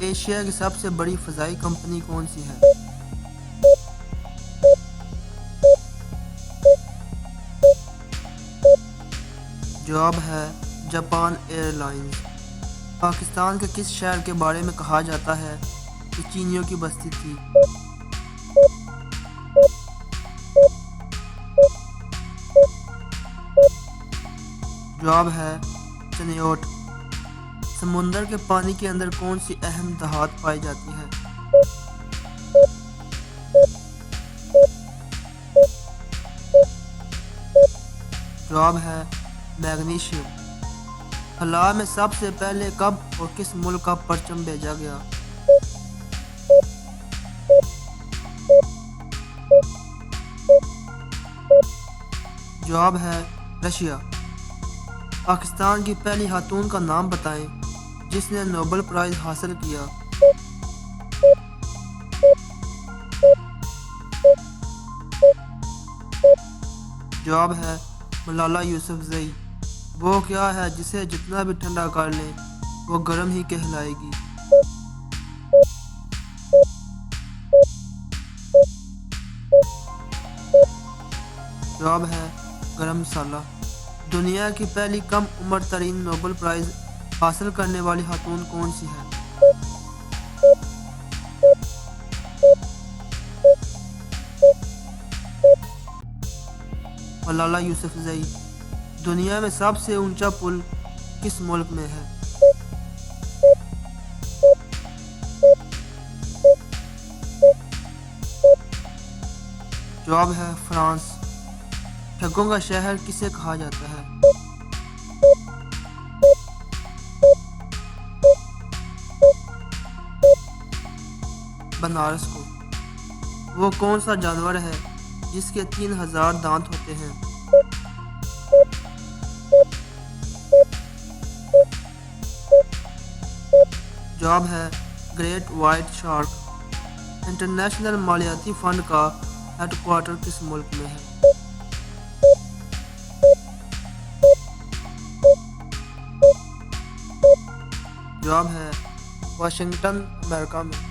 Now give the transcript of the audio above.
Asia کی سب سے بڑی فضائی کمپنی کون سی ہے؟ جواب ہے جاپان ایئر لائنز۔ پاکستان کے کس شہر کے بارے میں کہا جاتا ہے کہ چینیوں کی بستی تھی؟ جواب ہے چنیوٹ۔ سمندر کے پانی کے اندر کون سی اہم دھات پائی جاتی ہے؟ جواب ہے میگنیشیم۔ خلا میں سب سے پہلے کب اور کس ملک کا پرچم بھیجا گیا؟ جواب ہے رشیا۔ پاکستان کی پہلی خاتون کا نام بتائیں جس نے نوبل پرائز حاصل کیا۔ جواب ہے ملالہ یوسفزئی۔ وہ کیا ہے جسے جتنا بھی ٹھنڈا کر لیں وہ گرم ہی کہلائے گی؟ جواب ہے گرم مسالہ۔ دنیا کی پہلی کم عمر ترین نوبل پرائز حاصل کرنے والی خاتون کون سی ہے؟ ملالہ یوسفزئی۔ دنیا میں سب سے اونچا پل کس ملک میں ہے؟ جواب ہے فرانس۔ ٹھگوں کا شہر کسے کہا جاتا ہے؟ بنارس کو۔ وہ کون سا جانور ہے جس کے 3000 دانت ہوتے ہیں؟ جواب ہے گریٹ وائٹ شارک۔ انٹرنیشنل مالیاتی فنڈ کا ہیڈ کوارٹر کس ملک میں ہے؟ جواب ہے واشنگٹن، امریکہ میں۔